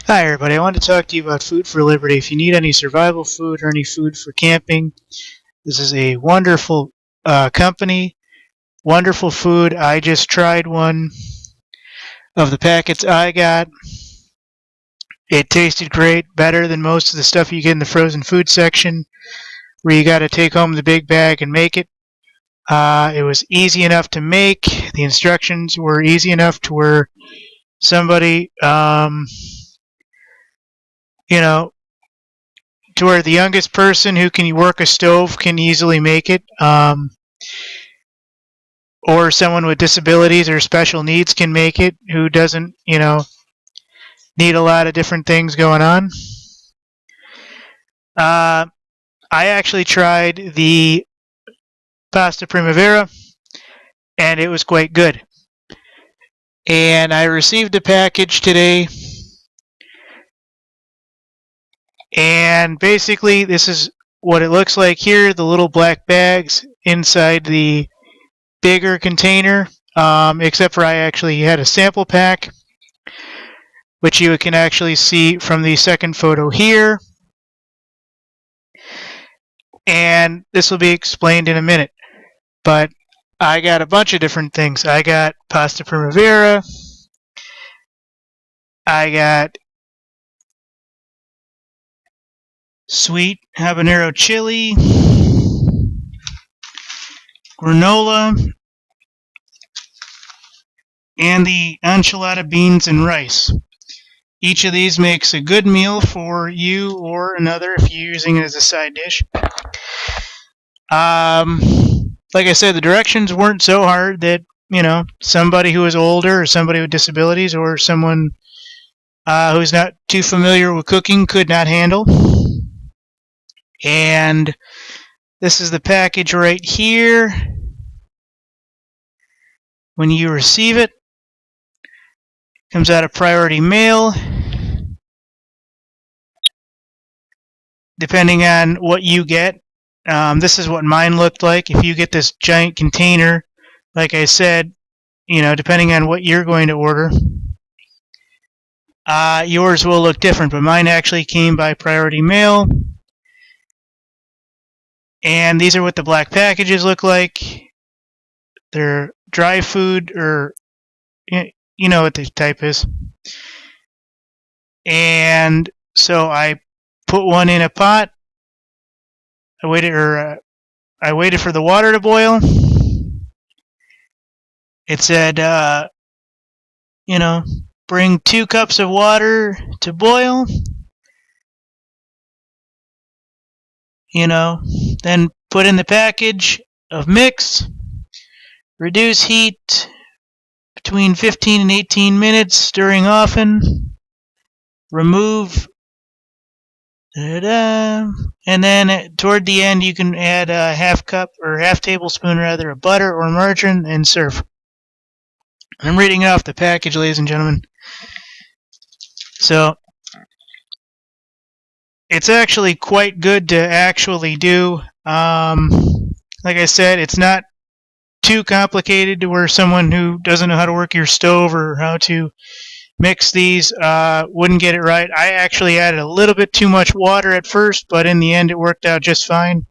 Hi, everybody. I want to talk to you about Food for Liberty. If you need any survival food or any food for camping, this is a wonderful company, wonderful food. I just tried one of the packets I got. It tasted great, better than most of the stuff you get in the frozen food section, where you got to take home the big bag and make it. It was easy enough to make. The instructions were easy enough to where somebody, you know, to where the youngest person who can work a stove can easily make it. Or someone with disabilities or special needs can make it who doesn't, need a lot of different things going on. I actually tried the pasta primavera and it was quite good. And I received a package today. And basically, this is what it looks like here, the little black bags inside the bigger container, except for I actually had a sample pack, which you can actually see from the second photo here. And this will be explained in a minute. But I got a bunch of different things. I got pasta primavera. I got sweet habanero chili, granola, and the enchilada beans and rice. Each of these makes a good meal for you or another if you're using it as a side dish. Like I said, the directions weren't so hard that, somebody who is older or somebody with disabilities or someone who's not too familiar with cooking could not handle. And this is the package right here. When you receive it, it comes out of priority mail. Depending on what you get, this is what mine looked like. If you get this giant container, like I said, depending on what you're going to order, yours will look different. But mine actually came by priority mail. And these are what the black packages look like. They're dry food, or you know what the type is. And so I put one in a pot. I waited for the water to boil. It said, bring 2 cups of water to boil. Then put in the package of mix. Reduce heat between 15 and 18 minutes, stirring often. Remove. And then toward the end, you can add a half tablespoon rather of butter or margarine and serve. I'm reading off the package, ladies and gentlemen. So it's actually quite good to actually do. Like I said, it's not too complicated to where someone who doesn't know how to work your stove or how to mix these wouldn't get it right. I actually added a little bit too much water at first, but in the end it worked out just fine.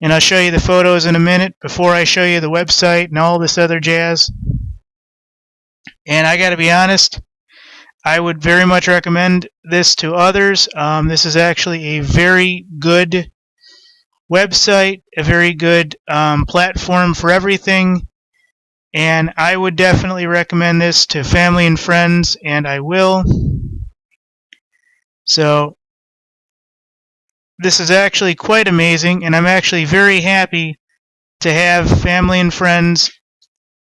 And I'll show you the photos in a minute before I show you the website and all this other jazz. And I got to be honest, I would very much recommend this to others. This is actually a very good website, a very good platform for everything. And I would definitely recommend this to family and friends, and I will. So this is actually quite amazing, and I'm actually very happy to have family and friends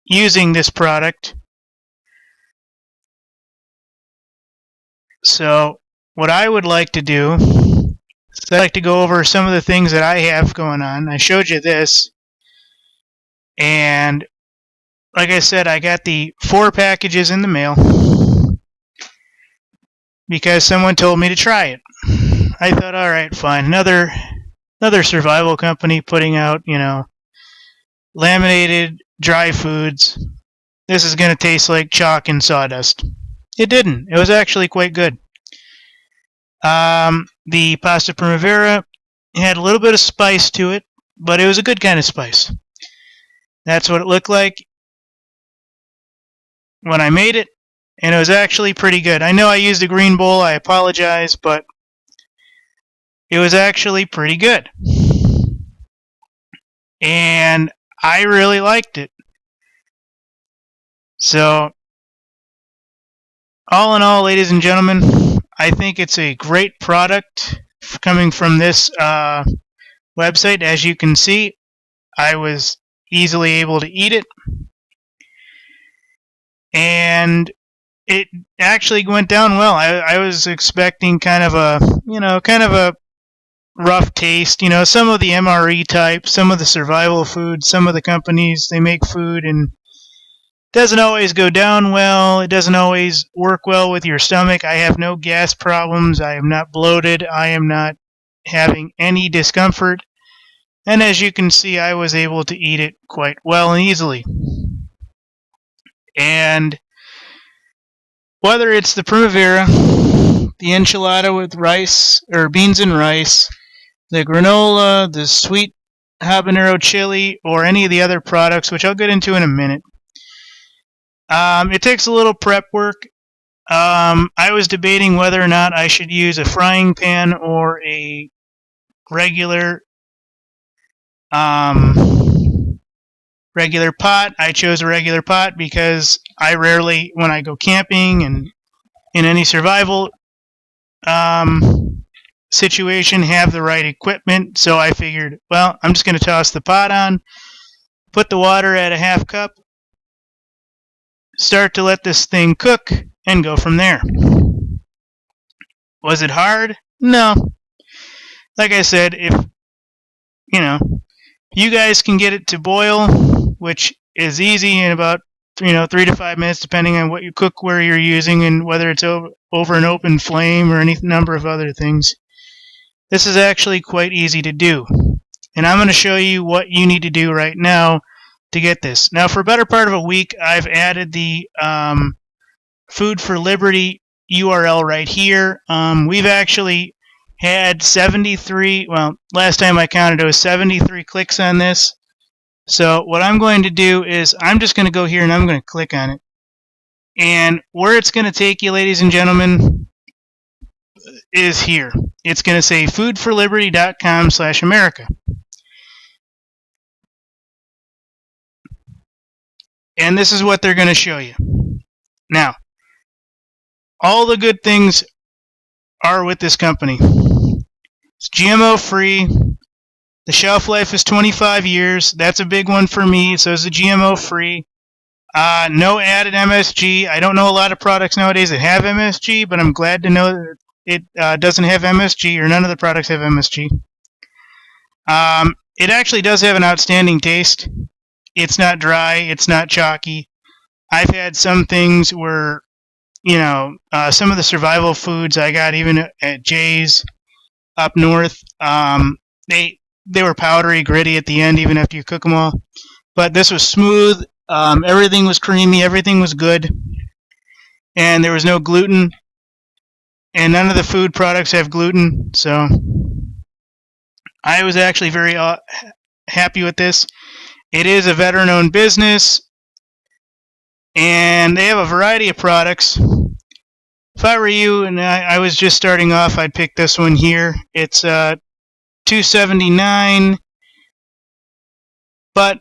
using this product. So what I would like to do is I'd like to go over some of the things that I have going on. I showed you this, and like I said, I got the 4 packages in the mail because someone told me to try it. I thought, all right, fine. Another survival company putting out, laminated dry foods. This is going to taste like chalk and sawdust. It didn't. It was actually quite good. The pasta primavera had a little bit of spice to it, but it was a good kind of spice. That's what it looked like when I made it, and it was actually pretty good. I know I used a green bowl, I apologize, but it was actually pretty good. And I really liked it. So, all in all, ladies and gentlemen, I think it's a great product coming from this website. As you can see, I was easily able to eat it. And it actually went down well. I was expecting kind of a rough taste. Some of the MRE type, some of the survival food, some of the companies, they make food and it doesn't always go down well. It doesn't always work well with your stomach. I have no gas problems. I am not bloated. I am not having any discomfort. And as you can see, I was able to eat it quite well and easily. And whether it's the primavera, the enchilada with rice or beans and rice, the granola, the sweet habanero chili, or any of the other products, which I'll get into in a minute, it takes a little prep work. I was debating whether or not I should use a frying pan or a regular pot. I chose a regular pot because I rarely, when I go camping and in any survival situation, have the right equipment. So I figured, well, I'm just going to toss the pot on, put the water at a half cup, start to let this thing cook, and go from there. Was it hard? No. Like I said, if you guys can get it to boil, which is easy in about 3 to 5 minutes, depending on what you cook, where you're using, and whether it's over an open flame or any number of other things. This is actually quite easy to do. And I'm going to show you what you need to do right now to get this. Now, for a better part of a week, I've added the Food for Liberty URL right here. We've actually had 73, well, last time I counted, it was 73 clicks on this. So what I'm going to do is I'm just going to go here and I'm going to click on it. And where it's going to take you, ladies and gentlemen, is here. It's going to say foodforliberty.com/America. And this is what they're going to show you. Now, all the good things are with this company. It's GMO free. The shelf life is 25 years. That's a big one for me. So is the GMO free. No added MSG. I don't know a lot of products nowadays that have MSG, but I'm glad to know that it doesn't have MSG, or none of the products have MSG. It actually does have an outstanding taste. It's not dry. It's not chalky. I've had some things where, some of the survival foods I got even at Jay's up north, they were powdery, gritty at the end, even after you cook them all. But this was smooth. Everything was creamy. Everything was good. And there was no gluten. And none of the food products have gluten. So I was actually very happy with this. It is a veteran-owned business. And they have a variety of products. If I were you and I was just starting off, I'd pick this one here. It's $2.79. But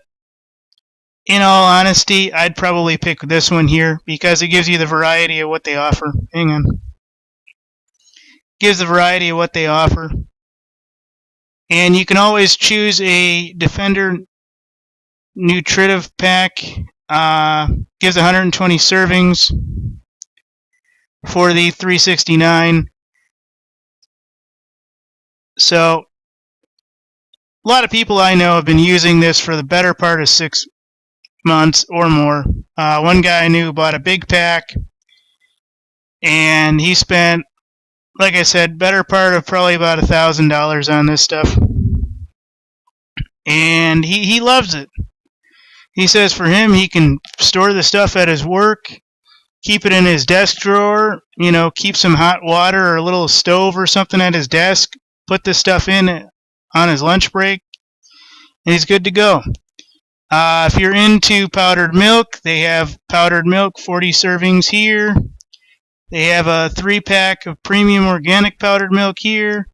in all honesty, I'd probably pick this one here because it gives you the variety of what they offer. Hang on. Gives the variety of what they offer. And you can always choose a Defender Nutritive Pack. Gives 120 servings for the $3.69. So a lot of people I know have been using this for the better part of 6 months or more. One guy I knew bought a big pack, and he spent, like I said, better part of probably about $1,000 on this stuff. And he loves it. He says for him, he can store the stuff at his work. keep it in his desk drawer, keep some hot water or a little stove or something at his desk, put this stuff in on his lunch break, and he's good to go. If you're into powdered milk, they have powdered milk, 40 servings here. They have a 3-pack of premium organic powdered milk here.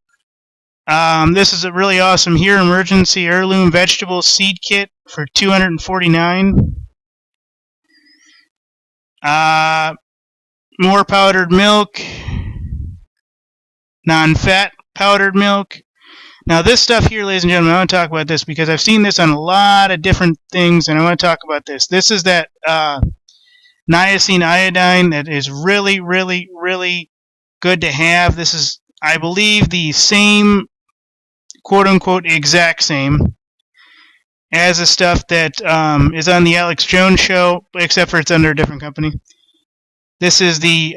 This is a really awesome here, emergency heirloom vegetable seed kit for $249. More powdered milk, non-fat powdered milk. Now this stuff here, ladies and gentlemen, I want to talk about this because I've seen this on a lot of different things, and I want to talk about this. This is that niacin iodine that is really, really, really good to have. This is, I believe, the same, quote-unquote, exact same as the stuff that is on the Alex Jones show, except for it's under a different company. This is the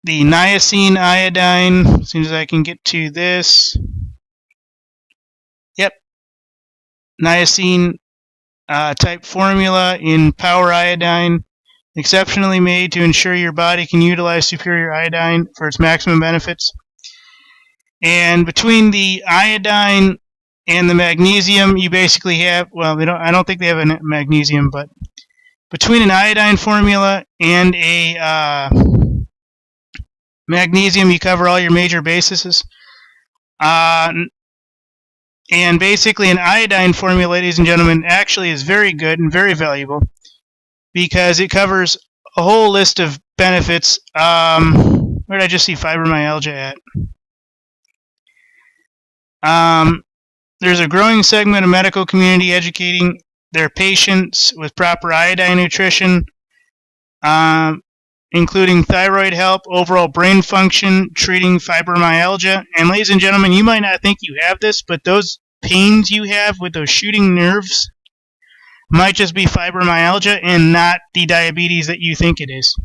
niacin iodine. As soon as I can get to this. Yep. Niacin type formula in power iodine. Exceptionally made to ensure your body can utilize superior iodine for its maximum benefits. And between the iodine and the magnesium, you basically have, well, I don't think they have a magnesium, but between an iodine formula and a magnesium, you cover all your major bases. And basically an iodine formula, ladies and gentlemen, actually is very good and very valuable because it covers a whole list of benefits. Where did I just see fibromyalgia at? There's a growing segment of medical community educating their patients with proper iodine nutrition, including thyroid health, overall brain function, treating fibromyalgia. And ladies and gentlemen, you might not think you have this, but those pains you have with those shooting nerves might just be fibromyalgia and not the diabetes that you think it is.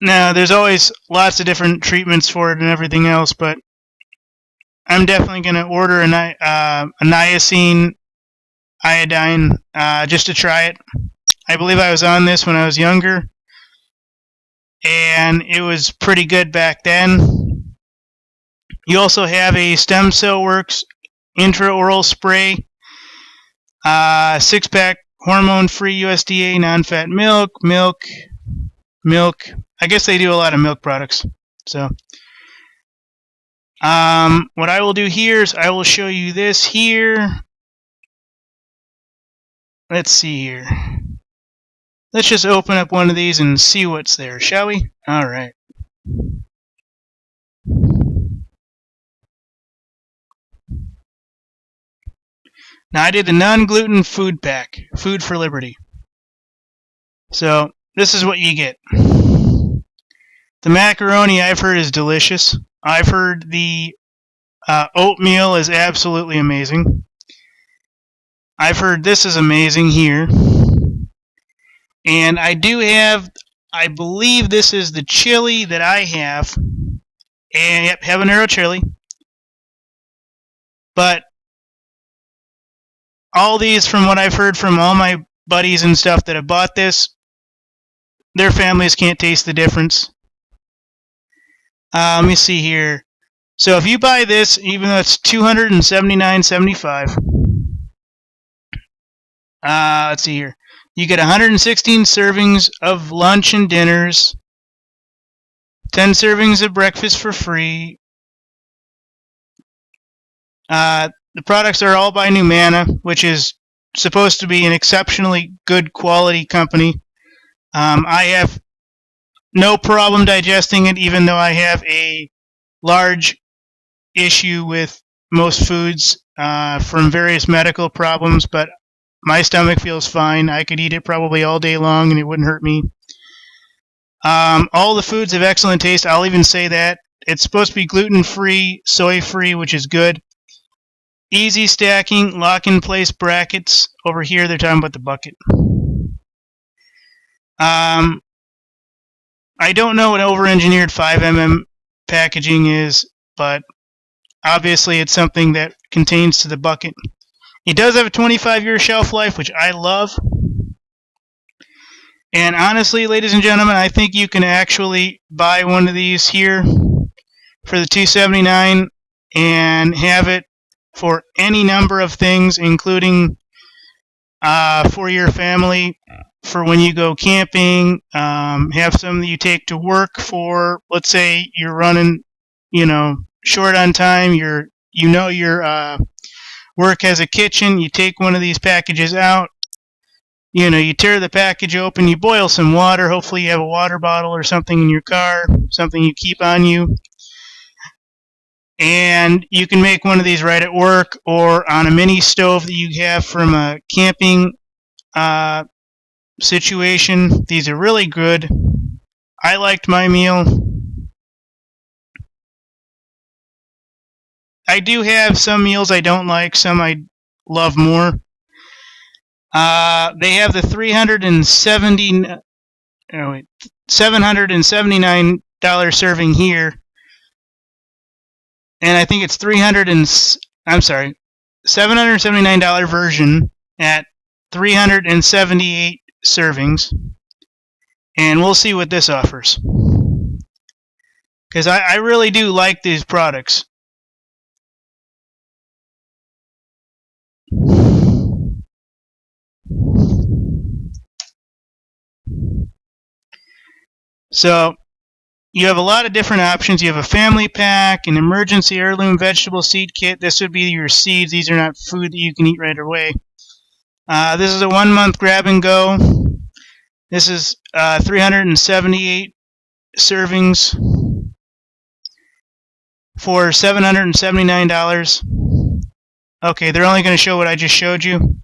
Now, there's always lots of different treatments for it and everything else, but I'm definitely going to order a niacin iodine just to try it. I believe I was on this when I was younger, and it was pretty good back then. You also have a Stem Cell Works intraoral spray, 6-pack hormone-free USDA non-fat milk. I guess they do a lot of milk products. So, what I will do here is I will show you this here. Let's see here. Let's just open up one of these and see what's there, shall we? All right. Now I did the non-gluten food pack, Food for Liberty. So this is what you get. The macaroni I've heard is delicious. I've heard the oatmeal is absolutely amazing. I've heard this is amazing here. And I do have, I believe this is the chili that I have. And yep, habanero chili. But all these, from what I've heard from all my buddies and stuff that have bought this, their families can't taste the difference. Let me see here. So if you buy this, even though it's $279.75, let's see here. You get 116 servings of lunch and dinners, 10 servings of breakfast for free. The products are all by Nutritional, which is supposed to be an exceptionally good quality company. I have no problem digesting it, even though I have a large issue with most foods from various medical problems, but my stomach feels fine. I could eat it probably all day long and it wouldn't hurt me. All the foods have excellent taste. I'll even say that. It's supposed to be gluten-free, soy-free, which is good. Easy stacking, lock-in-place brackets. Over here, they're talking about the bucket. I don't know what over-engineered 5mm packaging is, but obviously it's something that contains to the bucket. It does have a 25-year shelf life, which I love. And honestly, ladies and gentlemen, I think you can actually buy one of these here for the $2.79 and have it for any number of things, including for your family, for when you go camping. Have some that you take to work for. Let's say you're running, short on time. Your work has a kitchen. You take one of these packages out. You tear the package open. You boil some water. Hopefully, you have a water bottle or something in your car, something you keep on you. And you can make one of these right at work or on a mini stove that you have from a camping situation. These are really good. I liked my meal. I do have some meals I don't like, some I love more. They have the $779 serving here. And I think it's $779 version at 378 servings. And we'll see what this offers. Because I really do like these products. So you have a lot of different options. You have a family pack, an emergency heirloom vegetable seed kit. This would be your seeds. These are not food that you can eat right away. This is a 1 month grab and go. This is 378 servings for $779. Okay, they're only going to show what I just showed you.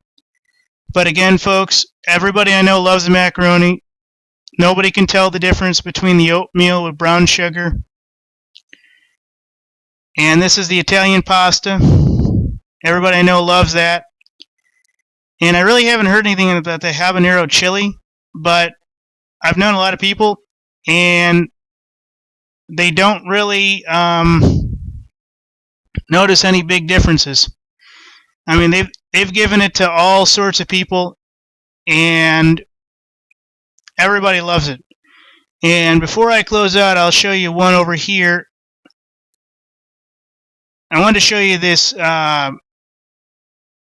But again, folks, everybody I know loves the macaroni. Nobody can tell the difference between the oatmeal with brown sugar. And this is the Italian pasta. Everybody I know loves that. And I really haven't heard anything about the habanero chili, but I've known a lot of people, and they don't really notice any big differences. I mean, they've given it to all sorts of people, and everybody loves it. And before I close out, I'll show you one over here. I wanted to show you this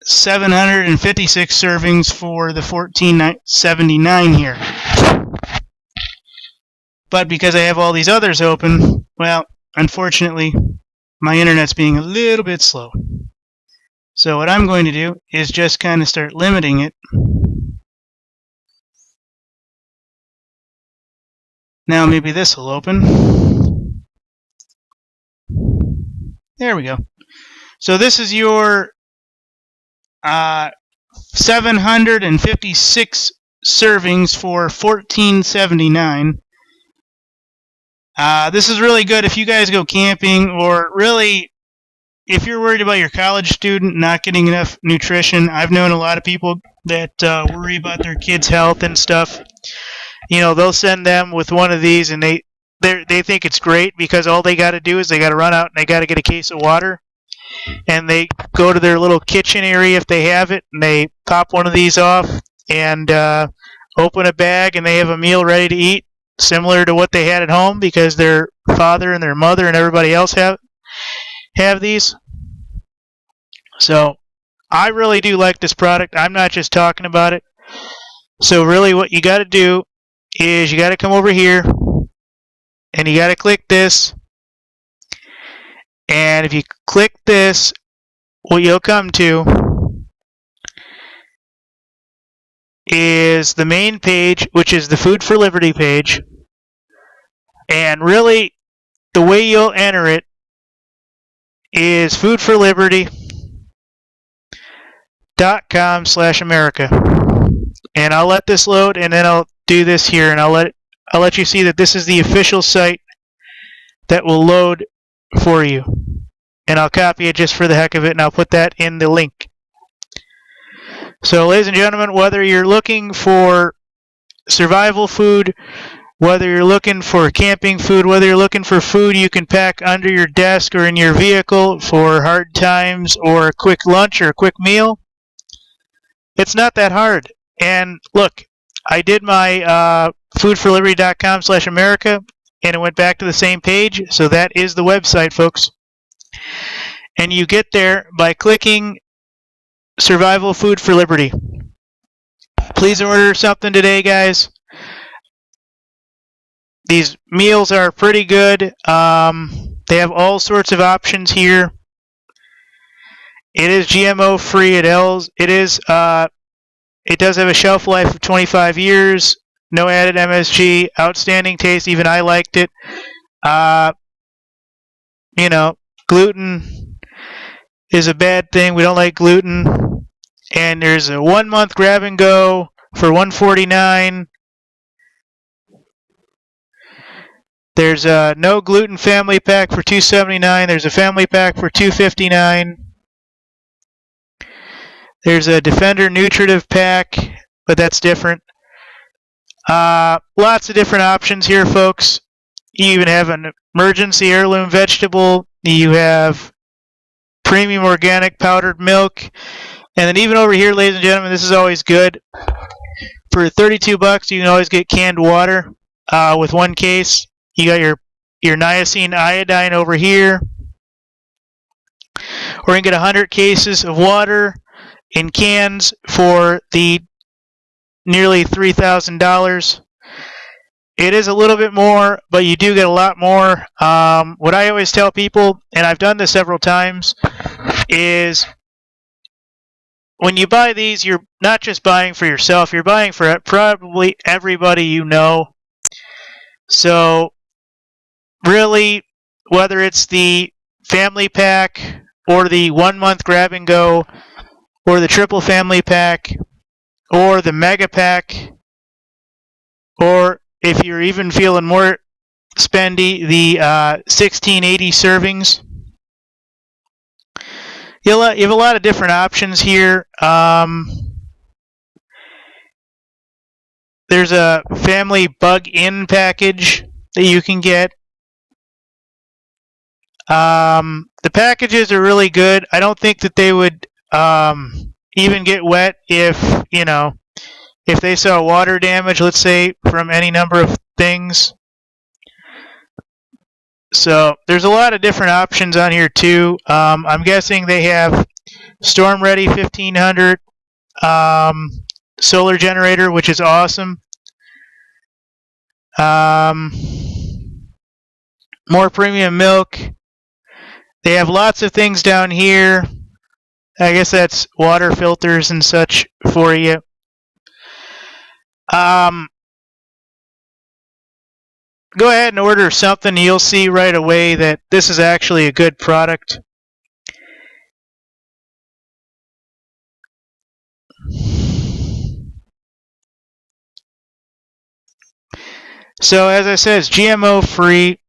756 servings for the $14.79 here. But because I have all these others open, well, unfortunately, my internet's being a little bit slow. So what I'm going to do is just kind of start limiting it. Now maybe this will open. There we go. So this is your 756 servings for $14.79. This is really good if you guys go camping, or really if you're worried about your college student not getting enough nutrition. I've known a lot of people that worry about their kids' health and stuff. They'll send them with one of these, and they think it's great because all they got to do is they got to run out and they got to get a case of water, and they go to their little kitchen area if they have it, and they pop one of these off and open a bag, and they have a meal ready to eat, similar to what they had at home, because their father and their mother and everybody else have these. So I really do like this product. I'm not just talking about it. So really what you got to do is you got to come over here and you got to click this. And if you click this, what you'll come to is the main page, which is the Food for Liberty page. And really, the way you'll enter it is foodforliberty.com/America. And I'll let this load, and then I'll do this here, and I'll let you see that this is the official site that will load for you. And I'll copy it just for the heck of it, and I'll put that in the link. So, ladies and gentlemen, whether you're looking for survival food, whether you're looking for camping food, whether you're looking for food you can pack under your desk or in your vehicle for hard times or a quick lunch or a quick meal, It's not that hard. And look, I did my foodforliberty.com/America, and it went back to the same page. So that is the website, folks. And you get there by clicking Survival Food for Liberty. Please order something today, guys. These meals are pretty good. They have all sorts of options here. It is GMO free. It does have a shelf life of 25 years. No added MSG. Outstanding taste. Even I liked it. Gluten is a bad thing. We don't like gluten. And there's a 1 month grab and go for $149. There's a no gluten family pack for $279. There's a family pack for $259. There's a Defender Nutritive pack, but that's different. Lots of different options here, folks. You even have an emergency heirloom vegetable. You have premium organic powdered milk. And then even over here, ladies and gentlemen, this is always good. For $32, you can always get canned water with one case. You got your niacin iodine over here. Or you can get 100 cases of water in cans for the nearly $3,000. It is a little bit more, but you do get a lot more. What I always tell people, and I've done this several times, is when you buy these, you're not just buying for yourself, you're buying for probably everybody you know. So really, whether it's the family pack or the 1 month grab and go or the triple family pack or the mega pack, or if you're even feeling more spendy, the 1680 servings. You have a lot of different options here. There's a family bug-in package that you can get. The packages are really good. I don't think that they would even get wet if they saw water damage, let's say, from any number of things. So there's a lot of different options on here too. I'm guessing they have Storm Ready 1500 solar generator, which is awesome. More premium milk. They have lots of things down here. I guess that's water filters and such for you. Go ahead and order something. You'll see right away that this is actually a good product. So as I said, it's GMO free.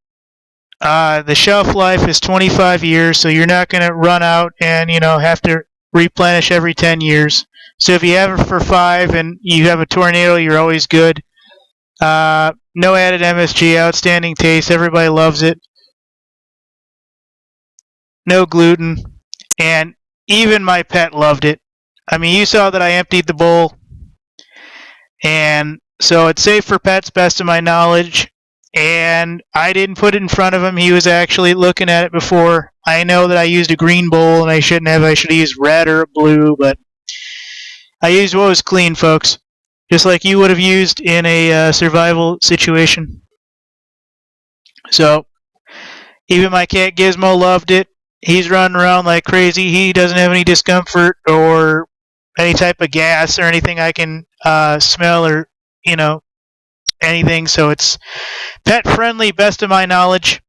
The shelf life is 25 years, so you're not going to run out and have to replenish every 10 years. So if you have it for 5 and you have a tornado, you're always good. No added MSG, outstanding taste, everybody loves it. No gluten, and even my pet loved it. I mean, you saw that I emptied the bowl, and so it's safe for pets, best of my knowledge. And I didn't put it in front of him. He was actually looking at it before. I know that I used a green bowl, and I shouldn't have. I should have used red or blue, but I used what was clean, folks. Just like you would have used in a survival situation. So, even my cat Gizmo loved it. He's running around like crazy. He doesn't have any discomfort or any type of gas or anything I can smell or, anything. So it's pet friendly, best of my knowledge.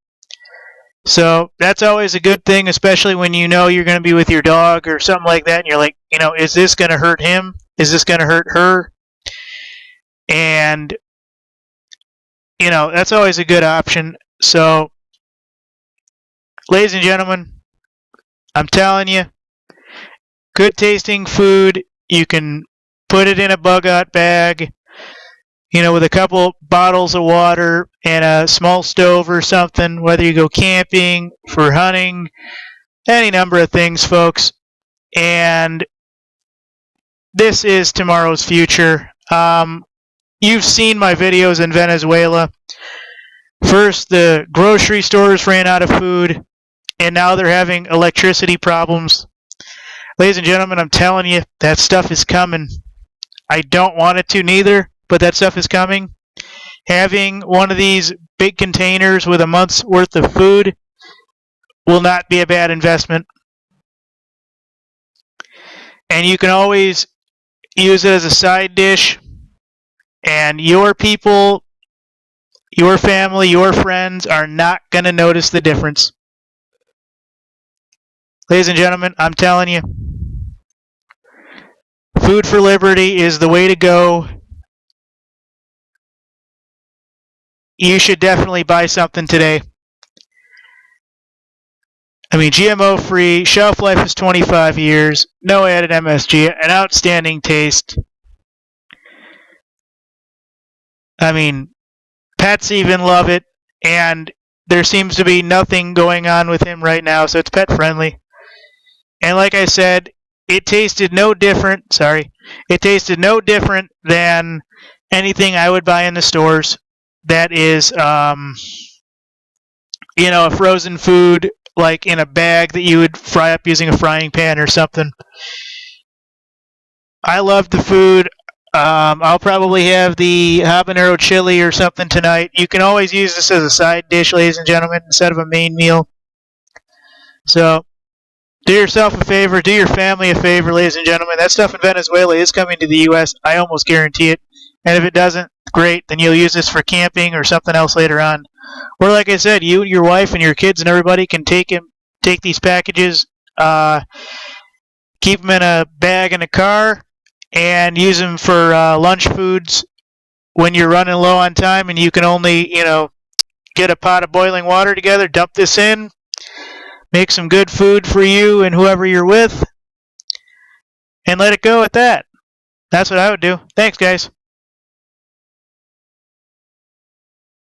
So that's always a good thing, especially when you're going to be with your dog or something like that. And you're like, is this going to hurt him? Is this going to hurt her? And, that's always a good option. So, ladies and gentlemen, I'm telling you, good tasting food. You can put it in a bug-out bag, with a couple bottles of water and a small stove or something, whether you go camping, for hunting, any number of things, folks. And this is tomorrow's future. You've seen my videos in Venezuela. First, the grocery stores ran out of food, and now they're having electricity problems. Ladies and gentlemen, I'm telling you, that stuff is coming. I don't want it to neither, but that stuff is coming. Having one of these big containers with a month's worth of food will not be a bad investment. And you can always use it as a side dish, and your people, your family, your friends are not going to notice the difference. Ladies and gentlemen, I'm telling you, Food for Liberty is the way to go. You should definitely buy something today. I mean, GMO free, shelf life is 25 years, no added MSG, an outstanding taste. I mean, pets even love it, and there seems to be nothing going on with him right now, so it's pet friendly. And like I said, it tasted no different. It tasted no different than anything I would buy in the stores. That is, a frozen food like in a bag that you would fry up using a frying pan or something. I love the food. I'll probably have the habanero chili or something tonight. You can always use this as a side dish, ladies and gentlemen, instead of a main meal. So, do yourself a favor, do your family a favor, ladies and gentlemen. That stuff in Venezuela is coming to the U.S. I almost guarantee it. And if it doesn't, great. Then you'll use this for camping or something else later on. Or like I said, you, your wife, and your kids and everybody can take these packages, keep them in a bag in a car, and use them for lunch foods when you're running low on time and you can only, get a pot of boiling water together, dump this in, make some good food for you and whoever you're with, and let it go at that. That's what I would do. Thanks, guys.